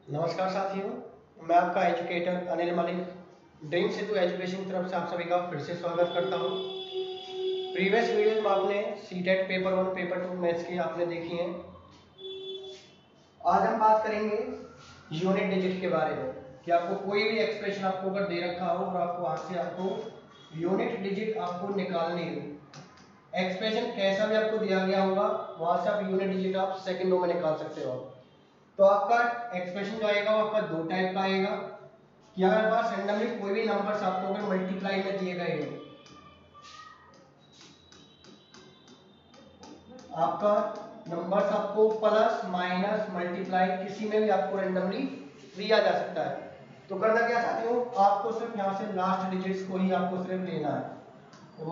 नमस्कार साथियों, मैं आपका एजुकेटर अनिल मलिक ड्रीम सेतु एजुकेशन की तरफ से आप सभी का फिर से स्वागत करता हूं। प्रीवियस वीडियो में आपने सीटेट पेपर 1 पेपर 2 मैथ्स की आपने देखी हैं। आज हम बात करेंगे यूनिट डिजिट के बारे में कि आपको कोई भी एक्सप्रेशन आपको अगर दे रखा हो और आपको वहां से आपको यूनिट डिजिट आपको निकालनी हो, एक्सप्रेशन कैसा भी आपको दिया गया होगा वहां से आप यूनिट डिजिट आप सेकंडों में निकाल सकते हो। तो आपका एक्सप्रेशन जो आएगा वो आपका दो टाइप का आएगा कि अगर पास रैंडमली कोई भी नंबर्स आपको अगर मल्टीप्लाई में दिए गए हो, आपका नंबर्स आपको प्लस माइनस मल्टीप्लाई किसी में भी आपको रैंडमली दिया जा सकता है। तो करना क्या चाहते हो, आपको सिर्फ यहाँ से लास्ट डिजिट्स को ही आपको सिर्फ लेना है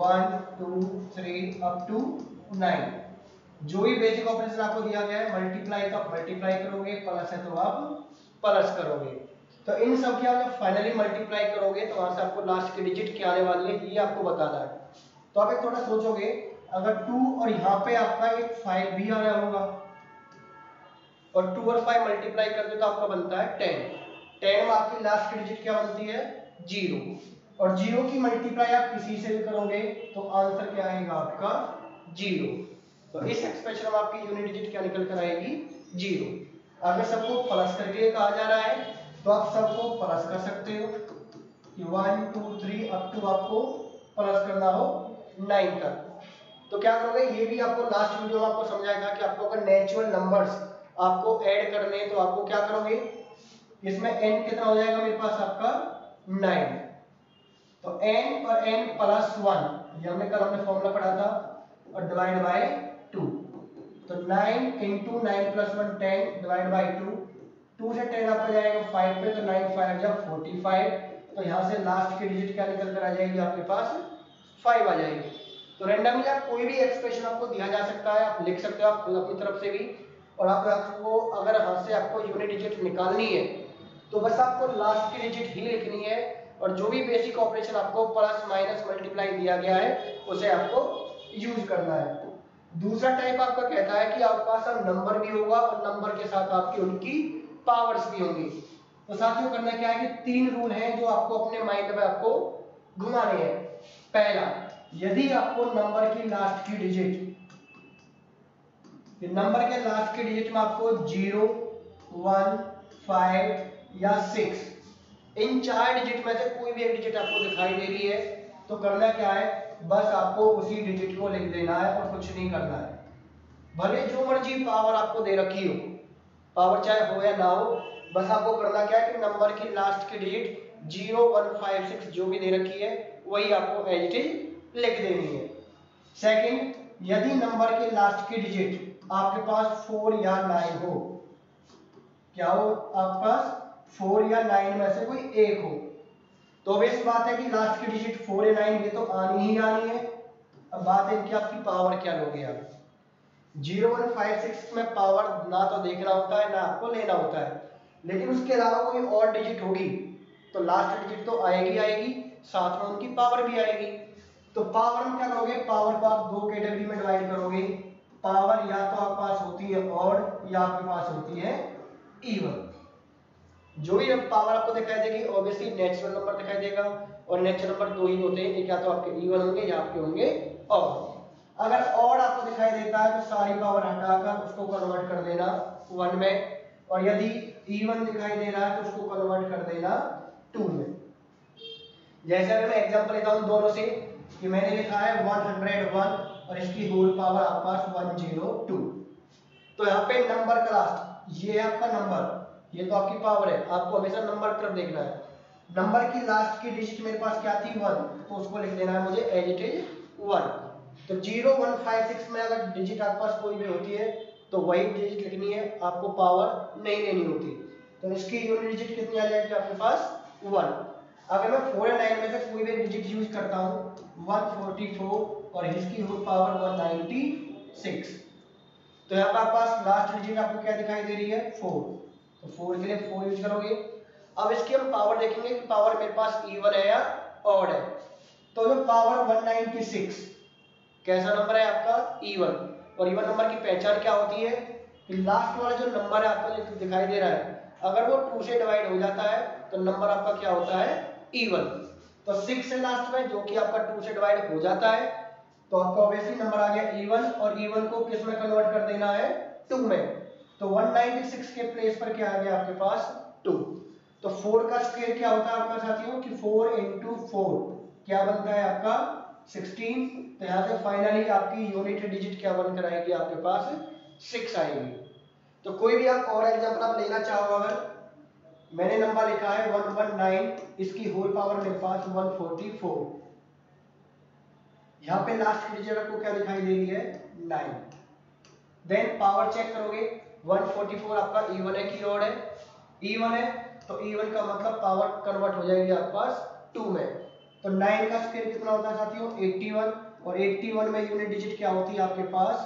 1 2 3 अप टू 9। जो भी बेसिक ऑपरेशन आपको दिया गया है मल्टीप्लाई का मल्टीप्लाई करोगे, प्लस है तो आप प्लस करोगे। तो इन सब की आप जब फाइनली मल्टीप्लाई करोगे तो वहां से आपको लास्ट की डिजिट क्या आने वाली है ये आपको बताना है। तो आप एक थोड़ा सोचोगे, अगर 2 और यहाँ पे आपका एक 5 भी आया होगा और 2 और 5 मल्टीप्लाई करते तो आपका बनता है 10 में आपकी लास्ट की डिजिट क्या बनती है 0, और 0 की मल्टीप्लाई आप किसी से भी करोगे तो आंसर क्या आएगा आपका 0। तो इस एक्सप्रेशन में आपकी यूनिट डिजिट क्या निकल कर आएगी 0। अगर सबको प्लस करके कहा जा रहा है तो आप सबको प्लस कर सकते हो कि 1 2 3 अप टू आपको प्लस करना हो 9 तक। तो क्या करोगे, ये भी आपको लास्ट वीडियो में आपको समझाएगा कि आपको अगर नेचुरल नंबर्स आपको ऐड करने हैं तो आपको क्या करोगे, इसमें n कितना हो जाएगा मेरे पास आपका 9। तो n और n प्लस 1 ये हमने कल फॉर्मूला पढ़ा था और डिवाइड बाय 2। तो 9 इंटू 9 प्लस 1 10 डिवाइड बाई 2 से 10 आपका जाएगा 5 पे, तो 9 5 जा 45। तो यहाँ से लास्ट की डिजिट क्या निकल कर आ जाएगी आपके पास 5 आ जाएगी। तो रैंडमली आप कोई भी एक्सप्रेशन आपको दिया जा सकता है, आप लिख सकते हो आप खुद अपनी तरफ से भी। और आपको अगर हाथ से आपको यूनिट डिजिट निकालनी है तो बस आपको लास्ट की डिजिट ही लिखनी है और जो भी बेसिक ऑपरेशन आपको प्लस माइनस मल्टीप्लाई दिया गया है उसे आपको यूज करना है। दूसरा टाइप आपका कहता है कि आपके पास नंबर भी होगा और नंबर के साथ आपकी उनकी पावर्स भी होंगी। तो साथियों करना क्या है कि 3 रूल हैं जो आपको अपने माइंड में आपको घुमाने हैं। पहला, यदि आपको नंबर की लास्ट की डिजिट में आपको 0 1 5 या 6 इन 4 डिजिट में से कोई भी एक डिजिट आपको दिखाई दे रही है तो करना क्या है, बस आपको उसी डिजिट को लिख देना है और कुछ नहीं करना है। भले जो मर्जी पावर आपको दे रखी हो, पावर चाहे हो या ना हो, बस आपको करना क्या है कि नंबर की लास्ट की डिजिट 0 1 5 6 जो भी दे रखी है वही आपको एज इट इज लिख देनी है। सेकंड, यदि नंबर की लास्ट की डिजिट आपके पास 4 या 9 हो, क्या हो आपके पास 4 या 9 में से कोई एक हो, तो बेस बात है कि लास्ट की डिजिट 4 या 9 ये तो आनी ही आनी है। अब बात है कि आपकी पावर क्या लोगे आप। 0 1 5 6 में पावर ना तो देखना होता है ना आपको लेना होता है, लेकिन उसके अलावा कोई और डिजिट होगी तो लास्ट डिजिट तो आएगी आएगी, साथ में उनकी पावर भी आएगी। तो पावर में क्या करोगे, पावर को आप दो कैटेगरी में डिवाइड करोगे। पावर या तो आपके पास होती है ऑड या आपके पास होती है इवन। जो भी पावर आपको दिखाई देगी ऑब्वियसली नेचुरल नंबर दिखाई देगा, और नेचुरल नंबर दो ही होते हैं, एक या तो आपके इवन होंगे या आपके होंगे ऑड। अगर ऑड आपको दिखाई देता है तो सारी पावर हटाकर उसको कन्वर्ट कर देना 1 में, और यदि इवन दिखाई दे रहा है तो उसको कन्वर्ट कर देना 2 में। जैसे अगर मैं एग्जांपल लेता हूं दोनों से कि मैंने लिखा है 101 और इसकी होल पावर आपके पास 102। तो यहाँ पे नंबर का लास्ट ये है आपका नंबर, ये तो आपकी पावर है, आपको हमेशा नंबर की तरफ देखना है। नंबर की लास्ट की डिजिट मेरे पास क्या थी 1, तो उसको लिख देना है मुझे एज इट इज 1। तो 0 1 5 6 में अगर डिजिट आपके पास कोई भी होती है तो वही डिजिट लिखनी है, आपको पावर नहीं लेनी होती। तो इसकी यूनिट डिजिट कितनी आ जाएगी आपके पास 1। अगर मैं 4 या 9 में से कोई भी डिजिट यूज करता हूँ 144 और इसकी होल पावर 196, तो यहाँ पर आपके पास लास्ट डिजिट आपको क्या दिखाई दे रही है 4, तो 4 के लिए 4 यूज करोगे। अब इसकी हम पावर देखेंगे कि पावर मेरे पास इवन है या ऑड है। तो जो पावर 196 कैसा नंबर है आपका इवन, और इवन नंबर की पहचान क्या होती है कि लास्ट वाला जो नंबर है आपको दिखाई दे रहा है, अगर वो 2 से डिवाइड हो जाता है तो नंबर आपका क्या होता है, इवन। तो 6 है लास्ट में, जो कि आपका 2 से डिवाइड हो जाता है, तो आपका ऑब्वियसली नंबर आ गया इवन, और इवन को किस में कन्वर्ट कर देना है, 2 में। तो 196 के प्लेस पर क्या आ गया आपके पास, 2। तो 4 का स्क्वायर क्या होता है आपका साथियों कि 4 into 4 क्या बनता है आपका 16। तो यहाँ से फाइनली आपकी यूनिट डिजिट क्या बनकर आएगी आपके पास, 6 आएगी। तो कोई भी आप और एग्जांपल आप लेना चाहो, अगर मैंने नंबर लिखा है 119, इसकी होल पावर मेरे पास 144, यहाँ पे लास्ट की डिजिट आपको क्या दिखाई दे रही है, 9। देन पावर चेक करोगे, 144 आपका इवन है कि ऑड है, इवन है, तो इवन का मतलब पावर कन्वर्ट हो जाएगी आपके पास 2 में। तो 9 का स्क्वायर कितना होता है साथियों, 81, और 81 में यूनिट डिजिट क्या होती है आपके पास,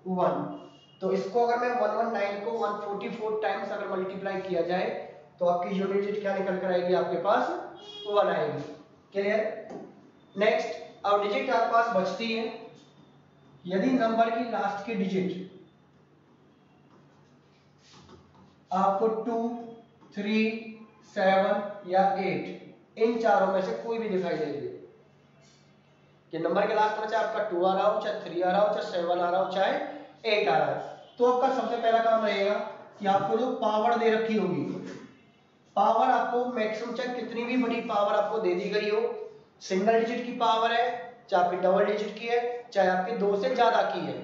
1। तो इसको अगर मैं 119 को 144 टाइम्स अगर मल्टीप्लाई किया जाए तो आपकी यूनिट डिजिट क्या निकल कर आएगी आपके पास, 1 आएगी। क्लियर। नेक्स्ट, अब डिजिट आपके पास बचती है, यदि नंबर की लास्ट की डिजिट आपको 2, 3, 7 या 8 इन चारों में से कोई भी दिखाई दे रही है, कि नंबर के लास्ट में चाहे आपका 2 आ रहा हो, चाहे 3 आ रहा हो, चाहे 7 आ रहा हो, चाहे 8 आ रहा है, तो आपका सबसे पहला काम रहेगा कि आपको जो पावर दे रखी होगी, पावर आपको मैक्सिमम चाहे कितनी भी बड़ी पावर आपको दे दी गई हो, सिंगल डिजिट की पावर है, चाहे आपकी डबल डिजिट की है, चाहे आपकी 2 से ज्यादा की है,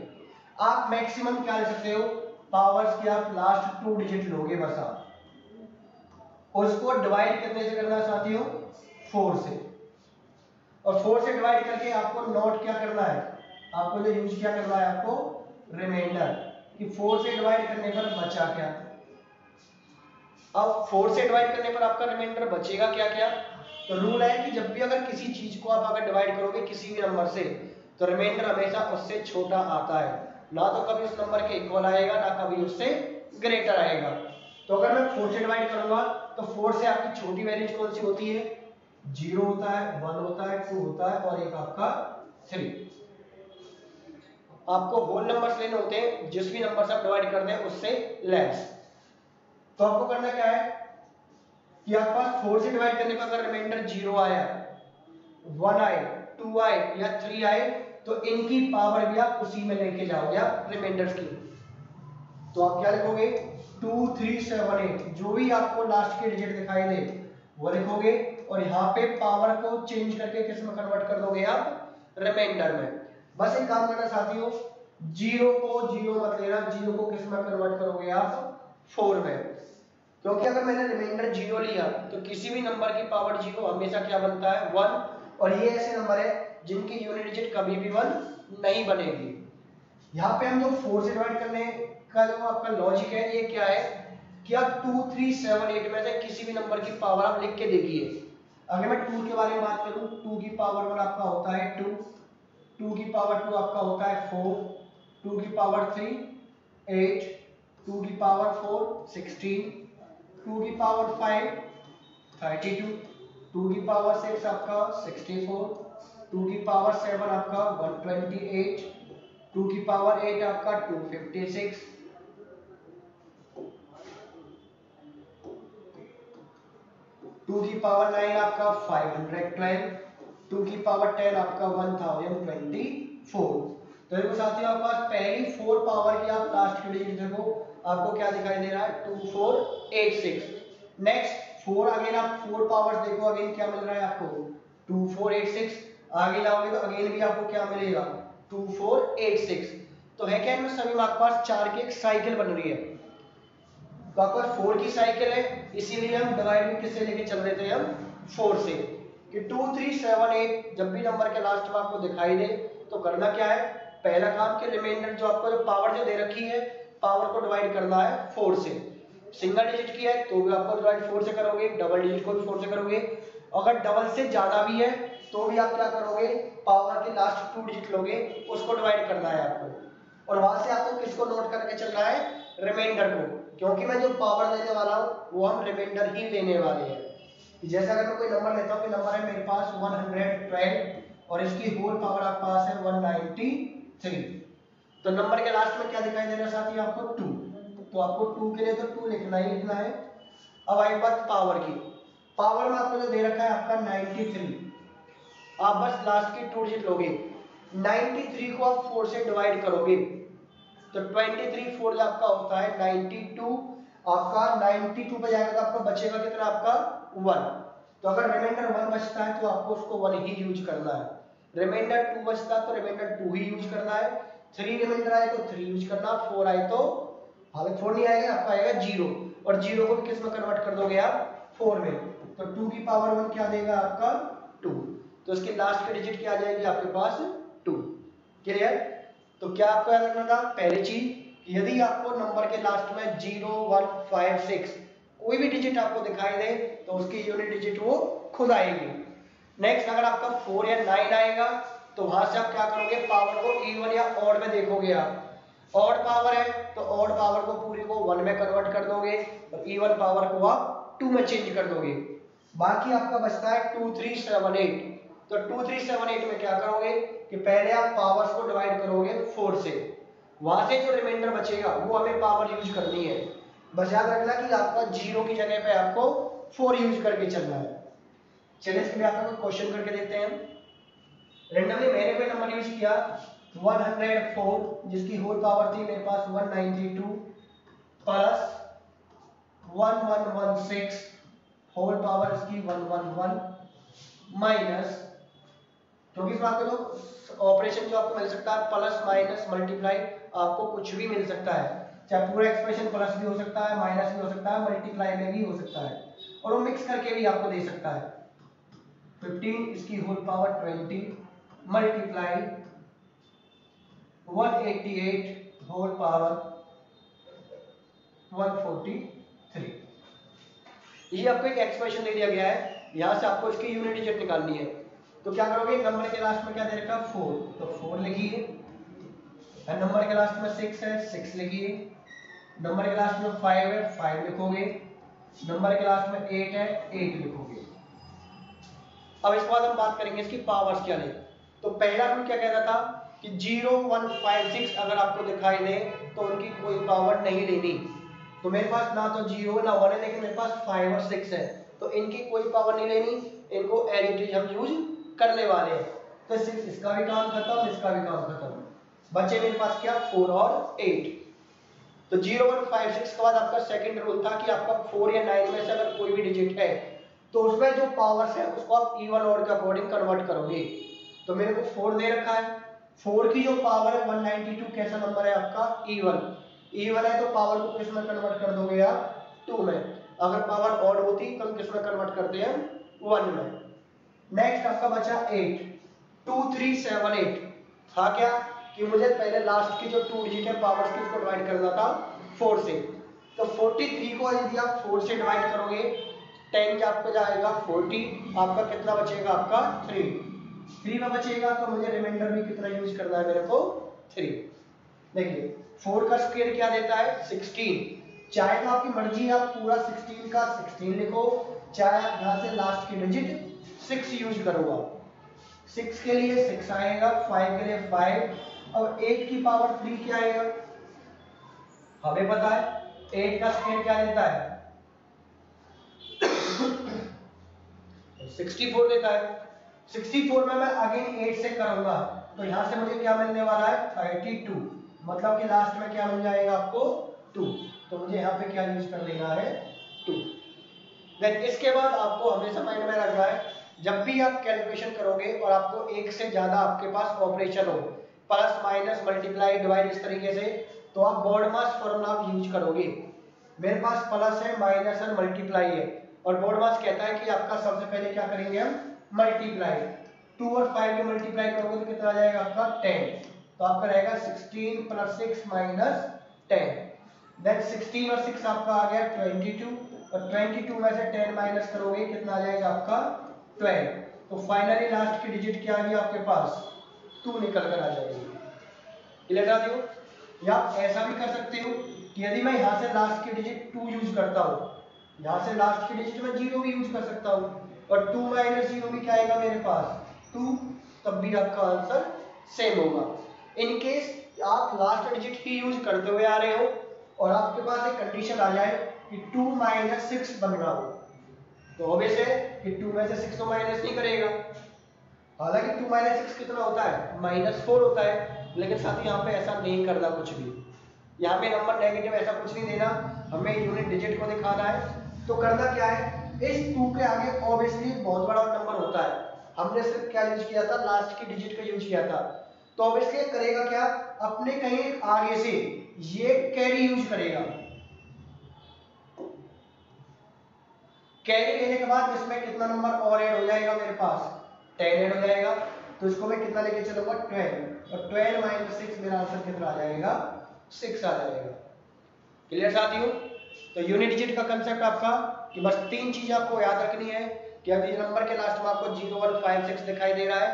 आप मैक्सिमम क्या ले सकते हो, पावर्स की आप लास्ट 2 डिजिट लोगे बस आप, उसको डिवाइड कितने से करना चाहती हो, 4 से, और 4 से डिवाइड करके आपको नोट क्या करना है, आपको जो यूज क्या करना है, आपको रिमाइंडर, कि 4 से डिवाइड करने पर बचा क्या। अब 4 से डिवाइड करने पर आपका रिमाइंडर बचेगा क्या क्या, तो रूल है कि जब भी अगर किसी चीज को आप अगर डिवाइड करोगे किसी भी नंबर से, तो रिमाइंडर हमेशा उससे छोटा आता है, ना तो कभी उस नंबर के इक्वल आएगा, ना कभी उससे ग्रेटर आएगा। तो अगर मैं 4 से डिवाइड करूंगा तो 4 से आपकी छोटी वैल्यू कौन सी होती है, 0 होता है, 1 होता है, 2 होता है, और एक आपका 3। आपको होल नंबर्स लेने होते हैं, जिस भी नंबर से आप डिवाइड कर दें उससे लेस। तो आपको करना क्या है कि आपके पास 4 से डिवाइड करने पर अगर रिमाइंडर 0 आया, 1 आए, 2 आए या 3 आए, तो इनकी पावर भी आप उसी में लेके जाओगे आप रिमाइंडर्स की। तो आप क्या लिखोगे, 2, 3, 7, 8, जो भी आपको लास्ट की डिजिट दिखाई दे वो लिखोगे, और यहाँ पे पावर को चेंज करके किस में कन्वर्ट कर दोगे आप, रिमाइंडर में। बस एक काम करना साथियों, 0 को 0 मत लेना, 0 को किस में कन्वर्ट करोगे आप, 4 में, क्योंकि अगर मैंने रिमाइंडर 0 लिया तो किसी भी नंबर की पावर 0 हमेशा क्या बनता है, 1, और ये ऐसे नंबर है जिनकी यूनिट डिजिट कभी भी 1 नहीं बनेगी। यहाँ पे हम जो 4 से डिवाइड करने का जो आपका लॉजिक है, ये क्या है कि आप 2, 3, 7, 8 में से किसी भी नंबर की पावर आप लिख के देखिए। अगर मैं 2 के बारे में बात करूं, 2 की पावर 1 आपका होता है 2, 2 की पावर 2 आपका होता है 4, 2 की पावर 3 8, 2 की पावर 4 16, 2 की पावर 5 32, 2 की पावर 6 आपका 64, 2 की पावर 7 आपका 128, 2 की पावर 8 आपका 256, 2 की पावर 9 आपका 512, 2 की पावर 10 आपका 1024। तो देखो साथियों, आपके पास पहली 4 पावर की आप लास्ट की डिजिट देखो, आपको क्या दिखाई दे रहा है, 2486। नेक्स्ट 4 अगेन आप 4 पावर्स देखो, अगेन क्या मिल रहा है आपको, 2486। आगे जाओगे तो अगेन भी आपको क्या मिलेगा, 2486। तो है क्या, इनमें सभी में आपके पास 4 की एक साइकिल बन रही है। तो आपके पास 4 की साइकिल है, इसीलिए हम डिवाइड किससे लेके चल रहे थे, हम 4 से, कि 2, 3, 7, 8 जब भी नंबर के लास्ट में आपको दिखाई दे तो करना क्या है, पहला काम कि रिमाइंडर जो आपको जो पावर जो दे रखी है, पावर को डिवाइड करना है 4 से। सिंगल डिजिट की है तो भी आपको डिवाइड 4 से करोगे, डबल डिजिट को भी 4 से करोगे, अगर डबल से ज्यादा भी है तो भी आप क्या करोगे, पावर के लास्ट 2 डिजिट लोगे, उसको डिवाइड करना है आपको, और वहां से आपको किसको नोट करके चलना है, रिमाइंडर को, क्योंकि मैं जो पावर देने वाला हूं वो हम रिमाइंडर ही लेने वाले हैं। जैसे अगर मैं कोई नंबर लेता हूं कि नंबर है मेरे पास 112 और इसकी होल पावर आपके पास है 193, तो नंबर के लास्ट में क्या दिखाई दे रहा है साथी, आपको 2, तो आपको 2 के लिए तो 2 लिखना ही लिखना है, अब आई बात पावर की। पावर में आपको जो दे रखा है आपका 93, आप बस लास्ट की 2 डिजिट लोगे, 93 को आप 4 से डिवाइड करोगे तो 23 4 आपका होता है 92, आपका 92 पे जाएगा तो आपका बचेगा कितना, आपका 1। तो अगर रिमाइंडर 1 बचता है तो आपको उसको 1 ही यूज करना है, रिमाइंडर 2 बचता है तो रिमाइंडर 2 ही यूज करना है, 3 रिमाइंडर आए तो 3 यूज करना, 4 आए तो, हालांकि 4 नहीं आएगा आपका आएगा 0, और 0 को भी किस में कन्वर्ट कर दोगे आप 4 में, तो 2 की पावर 1 क्या देगा आपका 2, तो इसकी लास्ट की डिजिट क्या आ जाएगी आपके पास 2। क्लियर? तो क्या आपको याद रखना था, पहली चीज कि यदि आपको नंबर के लास्ट में 0 1 5 6 कोई भी डिजिट आपको दिखाई दे तो उसकी यूनिट डिजिट वो खुद आएगी। नेक्स्ट अगर आपका 4 या 9 आएगा तो वहां से आप क्या करोगे, पावर को इवन या ऑड में देखोगे, आप ऑड पावर है तो ऑड पावर को पूरी को 1 में कन्वर्ट कर दोगे और इवन पावर को आप 2 में चेंज कर दोगे। बाकी आपका बचता है 2 3 7 8, तो 2 3 7 8 में क्या करोगे कि पहले आप पावर्स को डिवाइड करोगे 4 से, वहां से जो रिमाइंडर बचेगा वो हमें पावर यूज करनी है। बस याद रखना कि आपका 0 की जगह पे आपको 4 यूज करके चलना है। चलिए इसके लिए आपका क्वेश्चन करके देखते हैं। रेंडमली मैंने कोई नंबर यूज किया 104 जिसकी होल पावर थी मेरे पास 192 प्लस 1116 होल पावर इसकी 111 माइनस, क्योंकि इसमें आपको जो ऑपरेशन जो आपको मिल सकता है प्लस माइनस मल्टीप्लाई, आपको कुछ भी मिल सकता है, चाहे पूरा एक्सप्रेशन प्लस भी हो सकता है माइनस भी हो सकता है मल्टीप्लाई में भी हो सकता है, और वो मिक्स करके भी आपको दे सकता है। 15 इसकी whole power 20 multiply 188 whole power 143। ये आपको एक एक्सप्रेशन दे दिया गया है, यहां से आपको इसकी यूनिट डिजिट निकालनी है। तो क्या करोगे, नंबर के लास्ट में क्या दे रखा है 4, तो 4 लिखिए, नंबर के लास्ट में 6 है 6 लिखिए, नंबर के लास्ट में 5 है 5 लिखोगे, नंबर के लास्ट में 8 है 8 लिखोगे। अब इसके बाद हम बात करेंगे इसकी पावर्स क्या ले। तो पहला रूल क्या कहता था कि 0 1 5 6 अगर आपको दिखाई दे तो उनकी कोई पावर नहीं लेनी। तो मेरे पास ना तो 0 ना 1 है, लेकिन मेरे पास 5 और 6 है, तो इनकी कोई पावर नहीं लेनी, इनको एज इट इज हम यूज करने वाले हैं। तो इसका भी काम खत्म, इसका भी काम खत्म, बचे मेरे पास क्या 4 और 8। तो 0 1 5 6 के बाद आपका सेकंड रूल था कि आपका 4 या 9 में से अगर कोई भी डिजिट है तो उसमें जो पावर्स है उसको आप इवन ऑड के अकॉर्डिंग कन्वर्ट करोगे। तो मेरे को 4 दे रखा है, 4 की जो पावर है 192 कैसा नंबर है आपका इवन, इवन है तो पावर को किस में कन्वर्ट कर दोगे आप 2 में, अगर पावर ऑड होती तो हम किस में कन्वर्ट करते हैं 1 में। नेक्स्ट आपका बचा 8 2 3 7 8 था क्या कि मुझे पहले लास्ट की जो 2 डिजिट है पावर्स की उसको डिवाइड करना था 4 से, तो 43 को यदि आप 4 से डिवाइड करोगे 10 क्या आपको जाएगा 40, आपका कितना बचेगा आपका 3 में बचेगा, तो मुझे रिमाइंडर भी कितना यूज करना है मेरे को 3। देखिए 4 का स्क्वायर क्या देता है 16, चाहे तो आपकी मर्जी आप पूरा 16 का 16 लिखो, चाहे आप यहाँ से लास्ट की डिजिट 6 यूज करोगा, 6 के लिए 6 आएगा, 5 के लिए 5, और 8 की पावर 3 क्या आएगा, हमें पता है 8 का स्क्वायर क्या देता है 64 देता है। 64 में मैं अगेन 8 से करूंगा तो यहां से मुझे क्या मिलने वाला है 32, मतलब कि लास्ट में क्या मिल जाएगा आपको 2, तो मुझे यहाँ पे क्या यूज कर लेना है 2। देन इसके बाद आपको हमेशा माइंड में रखना है जब भी आप कैलकुलेशन करोगे और आपको एक से ज्यादा आपके पास ऑपरेशन हो, प्लस माइनस मल्टीप्लाई डिवाइड इस तरीके से, तो आप बोर्ड मास फॉर्मूला यूज करोगे। मेरे पास प्लस है माइनस है मल्टीप्लाई है, और बोर्ड मास कहता है कि आपका सबसे पहले क्या करेंगे हम मल्टीप्लाई, 2 और 5 के मल्टीप्लाई करोगे तो कितना आ जाएगा आपका 10, तो आपका रहेगा 16 प्लस 6 माइनस 10, देन 16 और 6 आपका आ गया 22, और 22 में से 10 माइनस करोगे कितना आ जाएगा आपका 12, तो फाइनली लास्ट की डिजिट क्या आ गई आपके पास 2 निकल कर आ जाएगी। क्लियर आ दियो, या ऐसा भी कर सकते हो कि यदि मैं यहाँ से लास्ट की डिजिट 2 यूज करता हूँ, यहाँ से लास्ट की डिजिट में 0 भी यूज कर सकता हूँ, और 2 माइनस 0 भी क्या आएगा मेरे पास 2, तब भी आपका आंसर सेम होगा। इन केस आप लास्ट डिजिट ही यूज करते हुए आ रहे हो और आपके पास एक कंडीशन आ जाए कि 2 माइनस 6 बन रहा हो, तो ऑब्वियस है कि 2 में से 6 तो माइनस नहीं करेगा। हालांकि 2 माइनस 6 कितना होता है, -4 होता है, लेकिन साथ ही यहाँ पे ऐसा नहीं करना कुछ भी, यहाँ पे नंबर नेगेटिव ऐसा कुछ नहीं देना, हमें यूनिट डिजिट को दिखाना है। तो करना क्या है, इस 2 के आगे ऑब्वियसली बहुत बड़ा नंबर होता है, हमने सिर्फ क्या यूज किया था, लास्ट की डिजिट का यूज किया था, तो ऑब्वियसली करेगा क्या, अपने कहीं आगे से ये कैरी यूज करेगा। कैरी लेने के बाद इसमें कितना नंबर और ऐड हो जाएगा, मेरे पास 10 ऐड हो जाएगा, तो इसको मैं कितना लेके चलूंगा 12, और 12 माइनस 6 मेरा आंसर कितना आ जाएगा, 6 आ जाएगा। क्लियर साथियों? तो यूनिट डिजिट का कंसेप्ट आपका कि बस 3 चीज आपको याद रखनी है कि अगर ये नंबर के लास्ट में आपको 0 1 5 6 दिखाई दे रहा है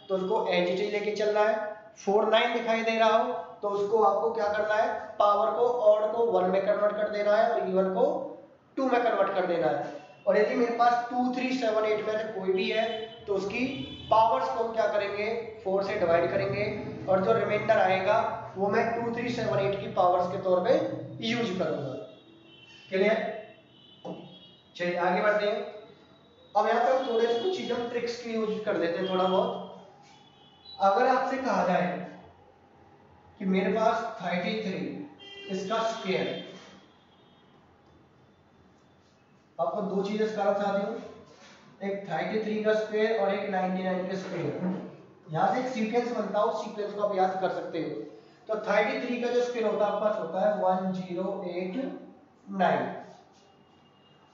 तो उसको एज इट इज लेके चलना है। 4 9 दिखाई दे रहा हो तो उसको आपको क्या करना है, पावर को ऑड को 1 में कन्वर्ट कर देना है और इवन को 2 में कन्वर्ट कर देना है। और यदि मेरे पास 2 3 7 8 में से कोई भी है तो उसकी पावर्स को हम क्या करेंगे, 4 से डिवाइड करेंगे और जो रिमाइंडर आएगा वो मैं 2 3 7 8 की पावर्स के तौर पे यूज करूंगा। क्लियर? चलिए आगे बढ़ते हैं। अब यहाँ पे हम थोड़े से कुछ चीजें ट्रिक्स की यूज कर देते हैं थोड़ा बहुत। अगर आपसे कहा जाए कि मेरे पास 33 इसका स्क्वायर, आपको दो चीजें सिखाना चाहती हूँ, एक 33 का स्क्वायर और एक 99 का स्क्वायर। यहाँ से एक सीक्वेंस बनता है, उस सीक्वेंस को आप याद कर सकते हो। तो 33 का जो स्क्वायर होता है आपके पास होता है 1089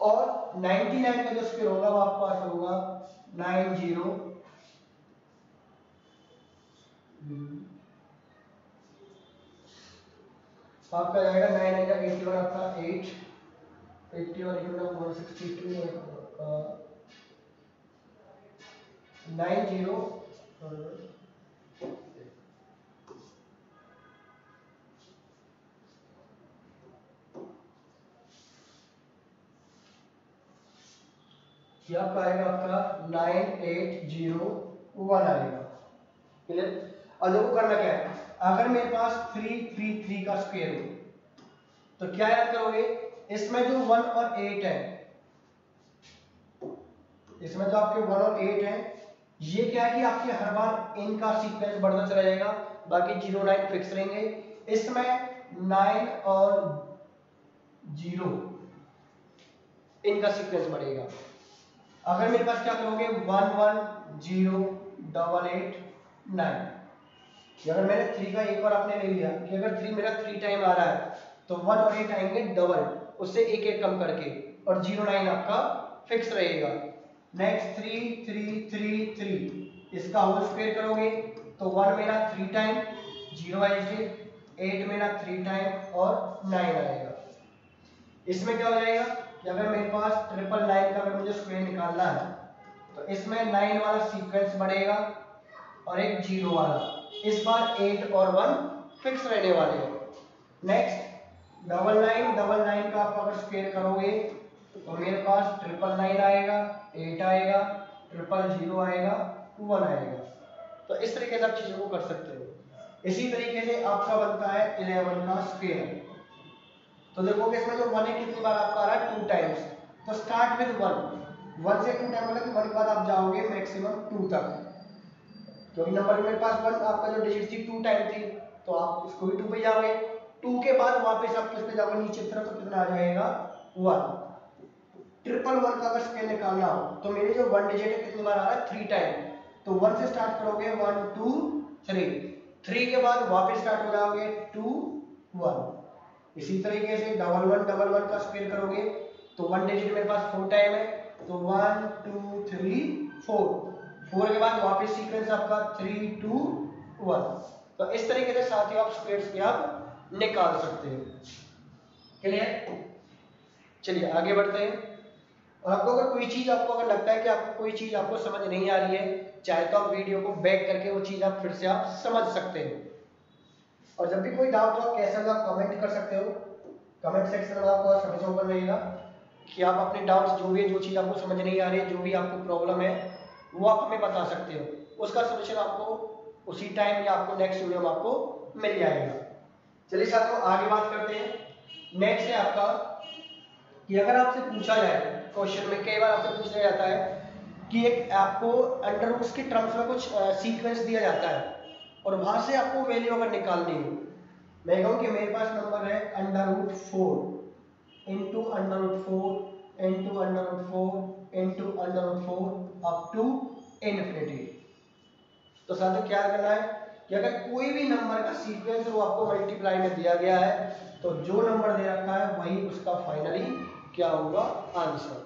और 99 का जो स्क्वायर होगा वो आपके पास होगा 90। आपका जाएगा 9 का 81 आपका 8 81 162 90 आपका आएगा आपका 9801 आएगा। क्लियर? और देखो करना क्या है, अगर मेरे पास 333 का स्क्वायर हो तो क्या याद करोगे, इसमें जो 1 और 8 है, इसमें जो आपके 1 और 8 है, ये क्या है कि आपके हर बार इनका सीक्वेंस बढ़ता चला जाएगा, बाकी 0 9 फिक्स रहेंगे। इसमें 9 और 0 इनका सीक्वेंस बढ़ेगा। अगर मेरे पास क्या करोगे 1 1 0 8 8 9, अगर मैंने 3 का एक बार आपने ले लिया कि अगर 3 मेरा 3 टाइम आ रहा है तो 1 और 8 आएंगे डबल, उससे एक एक कम करके, और 0 9 आपका फिक्स रहेगा। नेक्स्ट 3 3 3 3 इसका होल स्क्वायर करोगे तो 1 मेरा 3 टाइम 0 आएगा, 8 मेरा 3 टाइम और 9 आएगा। इसमें क्या हो जाएगा कि अगर मेरे पास 999 का अगर मुझे स्क्वायर निकालना है तो इसमें 9 वाला सीक्वेंस बढ़ेगा और एक 0 वाला, इस बार 8 और 1 फिक्स रहने वाले हैं। नेक्स्ट 9999 का आप अगर स्क्वायर करोगे तो मेरे पास 999 आएगा, 8 आएगा, 000 आएगा, 1 आएगा। तो इस तरीके से आप चीजों को कर सकते हो। इसी तरीके से आपका बनता है 11 का स्क्वायर। तो देखोगे इसमें जो 1 है कितनी बार आपका आ रहा है 2 टाइम्स, तो स्टार्ट विद 1 से 2 टाइम मतलब 1 के बाद आप जाओगे मैक्सिमम 2 तक, क्योंकि नंबर मेरे पास 1 आपका जो डिजिट थी 2 टाइम थी तो आप इसको भी 2 पे जाओगे। 2 के बाद वापस आप किस पे जाओगे, नीचे की तरफ, तो कितना आ जाएगा 1। 111 का अगर स्क्वायर निकालना हो तो मेरे जो 1 डिजिट है कितनी बार आ रहा है 3 टाइम, तो 1 से स्टार्ट करोगे 1 2 3, 3 के बाद वापस स्टार्ट हो जाओगे 2 1। इसी तरीके से 1111 का स्क्वायर करोगे तो 1 डिजिट मेरे पास 4 टाइम है, तो 1 2 3 4, 4 के बाद वापस सीक्वेंस आपका 3 2 1। तो इस तरीके से साथियों आप स्क्वायर्स भी आप निकाल सकते हैं। क्लियर? चलिए आगे बढ़ते हैं। और आपको अगर कोई चीज आपको अगर लगता है कि आपको कोई चीज आपको समझ नहीं आ रही है, चाहे तो आप वीडियो को बैक करके वो चीज आप फिर से आप समझ सकते हैं। और जब भी कोई डाउट हो कैसे हो आप कमेंट कर सकते हो, कमेंट सेक्शन में आपको हमेशा ओपन रहेगा कि आप अपने डाउट्स जो भी जो चीज़ आपको समझ नहीं आ रही है, जो भी आपको प्रॉब्लम है वो आप हमें बता सकते हो, उसका सलूशन आपको उसी टाइम या आपको नेक्स्ट वीडियो में आपको मिल जाएगा। चलिए साथियों आगे बात करते हैं। नेक्स्ट है आपका कि अगर आपसे पूछा जाए क्वेश्चन में, कई बार आपसे पूछा जाता है कि एक आपको अंडर रूट्स के टर्म्स में कुछ सीक्वेंस दिया जाता है और वहां से आपको वैल्यू अगर निकालनी हो, मैं कहूँ कि मेरे पास नंबर है under root 4 into under root 4 into under root 4 into under root 4 up to infinity. तो साथियों क्या करना है कि अगर कोई भी नंबर का सीक्वेंस वो आपको मल्टीप्लाई में दिया गया है तो जो नंबर दे रखा है वही उसका फाइनली क्या होगा, आंसर।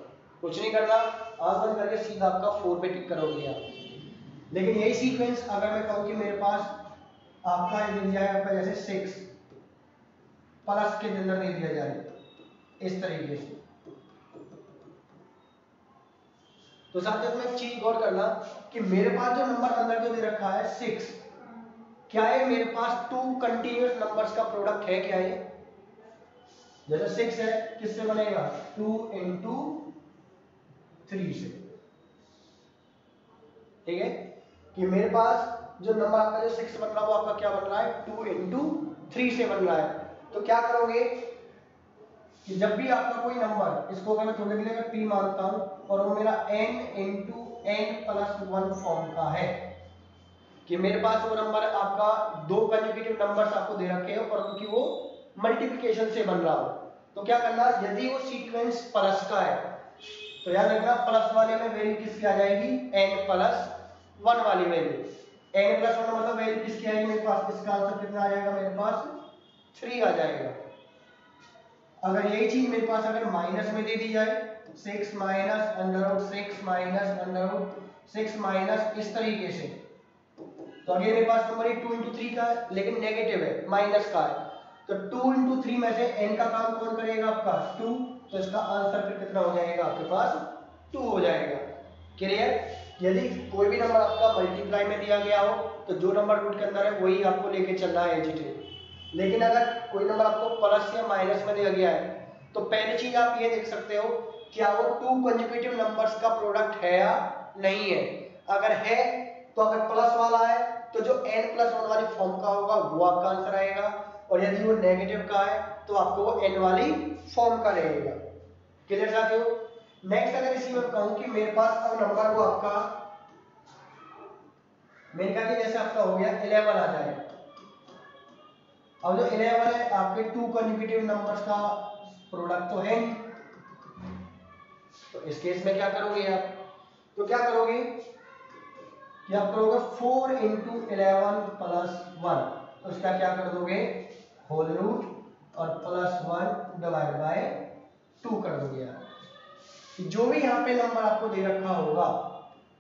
कुछ नहीं करना, आंसर बंद करके सीधा आपका 4 पे टिक करोगे आप। लेकिन यही सीक्वेंस अगर मैं कहूँ कि मेरे पास आपका ये दिया है आपका जैसे 6 प्लस के अंदर दे दिया जाए इस तरीके से, तो साथियों में एक चीज गौर करना कि मेरे पास जो नंबर अंदर जो दे रखा है 6, क्या है मेरे पास 2 कंटिन्यूअस नंबर्स का प्रोडक्ट है क्या है? जैसे 6 है किससे बनेगा, 2 इंटू 3 से। ठीक है कि मेरे पास जो नंबर आपका जो 6 बन रहा है वो आपका क्या बन रहा है, 2 इंटू 3 से बन रहा है। तो क्या करोगे कि जब भी आपका कोई नंबर, इसको अगर मैं थोड़े के लिए p मानता हूं और वो मेरा n into n plus 1 form का है, कि मेरे पास वो नंबर आपका 2 कंसेक्यूटिव नंबर्स आपको दे रखे हैं और उनकी वो मल्टीप्लिकेशन से बन रहा हो, तो क्या करना, यदि वो सीक्वेंस प्लस का है तो याद रखना प्लस वाले में वैल्यू किसकी आ जाएगी, n प्लस 1 वाली वैल्यू। n प्लस 1 मतलब वैल्यू किसकी आएगी मेरे पास, इसका आंसर कितना आ जाएगा मेरे पास, 3 आ जाएगा। अगर यही चीज मेरे पास अगर माइनस में दे दी जाए, 6 minus under root 6 minus under root 6 minus इस तरीके से, तो अगर मेरे पास नंबर 2 इंटू 3 का है लेकिन नेगेटिव है, माइनस का है, तो 2 इंटू 3 में से n का काम कौन करेगा आपका 2, तो इसका आंसर फिर कितना हो जाएगा आपके पास 2 हो जाएगा। क्लियर? यदि कोई भी नंबर आपका मल्टीप्लाई में दिया गया हो तो जो नंबर रूट के अंदर है वही आपको लेके चलना है एजीटी। लेकिन अगर कोई नंबर आपको प्लस या माइनस में दिया गया है तो पहली चीज आप ये देख सकते हो क्या वो 2 कंसेक्यूटिव नंबर्स का प्रोडक्ट है या नहीं है। अगर है तो अगर प्लस वाला है तो जो n प्लस 1 वाली फॉर्म का होगा वो आपका आंसर आएगा, और यदि वो नेगेटिव का है तो आपको वो n वाली फॉर्म का रहेगा। क्लियर साथियों? नेक्स्ट अगर इसी में कहूं कि मेरे पास अब नंबर को आपका, मैंने कहा कि जैसे आपका हो गया 11 आ जाए, अब जो 11 है आपके 2 कंसेक्यूटिव नंबर्स का प्रोडक्ट तो है नहीं, तो इस केस में क्या करोगे आप, तो क्या करोगे कि आप करोगे 4 इंटू 11 प्लस 1, तो उसका क्या कर दोगे होल रूट और प्लस 1 डिवाइड बाय 2 कर दोगे आप। जो भी यहाँ पे नंबर आपको दे रखा होगा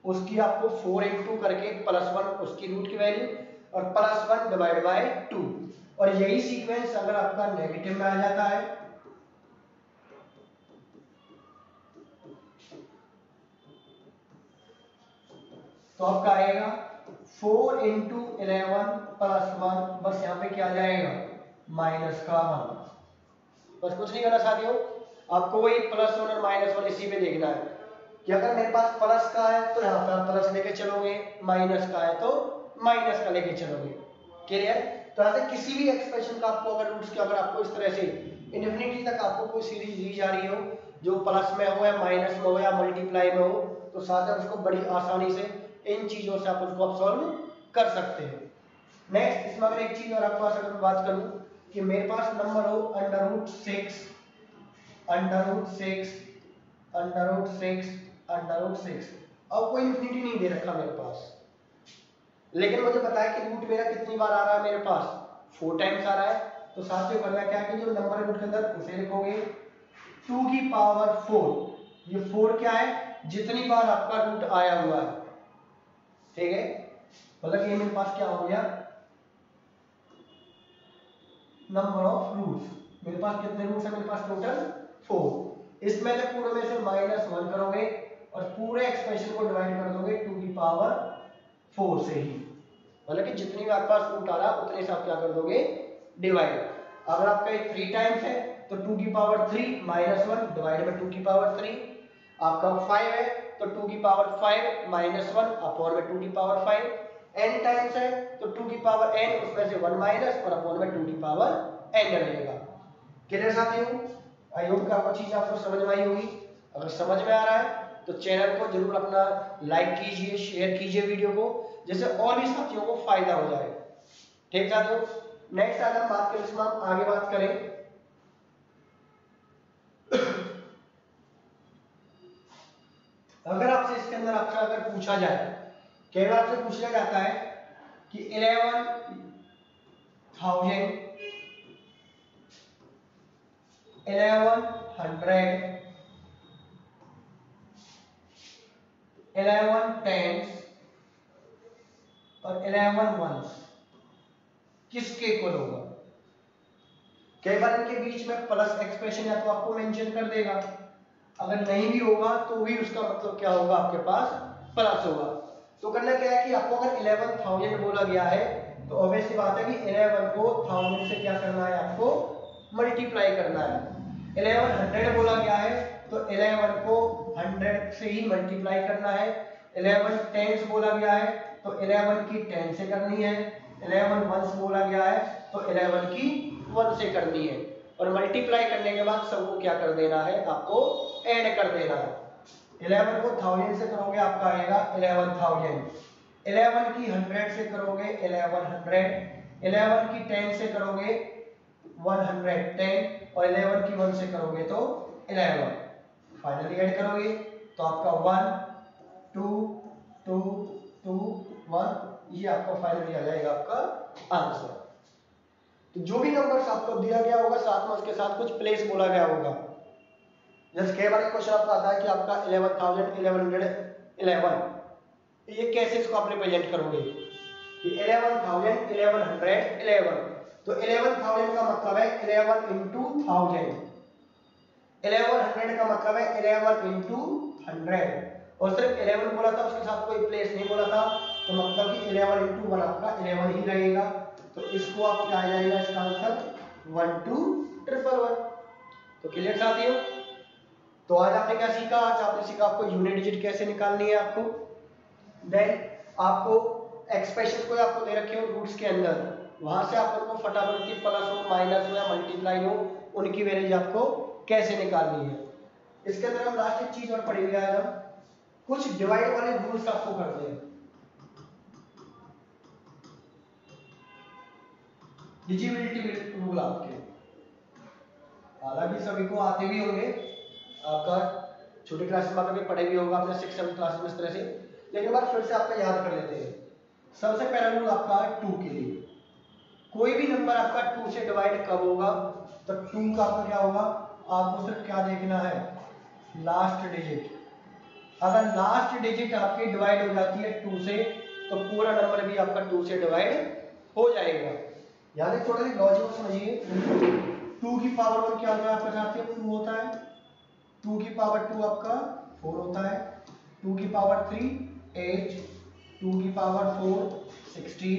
उसकी आपको 4 इंटू करके प्लस 1 उसकी रूट की वैल्यू और प्लस 1 डिवाइड बाय 2, और यही सीक्वेंस अगर आपका नेगेटिव में आ जाता है तो आपका आएगा 4 इंटू 11 प्लस 1, बस यहाँ पे क्या आ जाएगा माइनस का 1। बस कुछ नहीं करना साथियों, आपको वही प्लस 1 और माइनस 1 इसी पे देखना है कि अगर मेरे पास प्लस का है तो यहाँ पे आप प्लस लेके चलोगे, माइनस का है तो माइनस का लेके चलोगे। क्लियर? तो ऐसे किसी भी एक्सप्रेशन का आपको अगर रूट्स की अगर आपको इस तरह से इनफिनिटी तक आपको कोई सीरीज दी जा रही हो जो प्लस में हो या माइनस में हो या मल्टीप्लाई में हो, तो साथ में उसको बड़ी आसानी से इन चीजों से आप उसको सॉल्व कर सकते हो। नेक्स्ट इसमें अगर एक चीज और आपके पास अगर बात करूं कि मेरे पास नंबर हो under root 6 under root 6 under root 6 under root 6, अब कोई इंफिनिटी नहीं दे रखा मेरे पास, लेकिन मुझे पता है कि रूट मेरा कितनी बार आ रहा है, मेरे पास 4 टाइम्स आ रहा है, तो साथ में करना क्या है कि जो नंबर है रूट के अंदर उसे लिखोगे 2 की पावर 4, ये 4 क्या है जितनी बार आपका रूट आया हुआ है। ठीक है, मतलब ये मेरे पास क्या हो गया नंबर ऑफ रूट्स, मेरे पास कितने रूट्स है, मेरे पास टोटल 4। इसमें से पूरे में से -1 करोगे और पूरे एक्सप्रेशन को डिवाइड कर दोगे 2 की पावर 4 से ही, मतलब कि जितनी भी आपके पास रूट आ रहा उतने से आप क्या कर दोगे डिवाइड। अगर आपका ये 3 टाइम्स है तो 2 की पावर 3 -1 डिवाइड बाय 2 की पावर 3, आपका 5 है तो 2 की पावर 5 -1 अपॉन में 2 की पावर 5, n टाइम्स है तो 2 की पावर n उसमें से 1 माइनस और अपॉन में 2 की पावर n रहेगा। क्लियर साथियों? आई होप कि आपको चीज आपको समझ में आई होगी। अगर समझ में आ रहा है तो चैनल को जरूर अपना लाइक कीजिए, शेयर कीजिए वीडियो को, जिससे और भी साथियों को फायदा हो जाए। ठीक साथियों, नेक्स्ट अगर हम बात करें, इसमें हम आगे बात करें अगर आपसे इसके अंदर आपसे अगर पूछा जाए, कई बार आपसे पूछा जाता है कि 1100 1100 11 टेंस और 11 वंस किसके इक्वल होगा। कई बार इनके बीच में प्लस एक्सप्रेशन या तो आपको मेंशन कर देगा, अगर नहीं भी होगा तो भी उसका मतलब क्या होगा, आपके पास प्लस होगा। तो करना क्या है कि आपको अगर 11,000 बोला गया है तो ऑब्वियस सी बात है कि 11 को 1000 से क्या करना है, आपको मल्टीप्लाई करना है। 1100 बोला गया है तो 11 को 100 से ही मल्टीप्लाई करना है। 11 टेंस बोला गया है तो 11 की 10 से करनी है। 11 वंस बोला गया है तो 11 की 1 से करनी है, और मल्टीप्लाई करने के बाद सबको क्या कर देना है, आपको ऐड कर देना है। 11 को 1000 से करोगे आपका आएगा 11,000, 11 की 100 से करोगे 1100, 11 की 10 से करोगे 110, और 11 की 1 से करोगे तो 11। फाइनली ऐड करोगे तो आपका 1 2 2 2 1, ये आपका फाइनली आ जाएगा आपका आंसर। तो जो भी नंबर्स आपको दिया गया होगा साथ में उसके साथ कुछ प्लेस बोला गया होगा। जैसे कई बार क्वेश्चन आपका आता है कि आपका 11,000 1111, ये कैसे इसको आप रिप्रेजेंट करोगे कि 11,000 1111, तो 11,000 का मतलब है 11 into 1000, 1100 का मतलब है 11 into 100, और सिर्फ 11 बोला था, उसके साथ कोई प्लेस नहीं बोला था, तो मतलब कि 11 into 1 आपका 11 ही रहेगा। तो इसको आप क्या आ जाएगा इसका आंसर 1211। तो क्लियर साथियों। तो आज आपने क्या सीखा, आज आपने सीखा आपको यूनिट डिजिट कैसे निकालनी है आपको, देन आपको एक्सप्रेशन को आपको दे रखे हो रूट्स के अंदर, वहां से आपको फटाफट की प्लस हो माइनस हो या मल्टीप्लाई हो उनकी वैल्यूज आपको कैसे निकालनी है। इसके अंदर हम लास्ट एक चीज और पढ़ेंगे आज हम, कुछ डिवाइड वाले रूल्स आपको करते हैं। डिविजिबिलिटी रूल आपके हालांकि सभी को आते भी होंगे, आपका छोटी क्लास में आपने पढ़े भी होगा आपने 6-7 क्लास में इस तरह से, लेकिन बार फिर से आपका याद कर लेते हैं। सबसे पहला रूल आपका है 2 के लिए, कोई भी नंबर आपका 2 से डिवाइड कब होगा, तो 2 का आपका क्या होगा, आपको सिर्फ क्या देखना है, लास्ट डिजिट। अगर लास्ट डिजिट आपकी डिवाइड हो जाती है 2 से तो पूरा नंबर भी आपका 2 से डिवाइड हो जाएगा। यानी थोड़ा सा लॉजिक को समझिए, 2 की पावर 1 क्या होता है आपका साथियों, 2 होता है, 2 की पावर 2 आपका 4 होता है, 2 की पावर 3 8, 2 की पावर 4 16,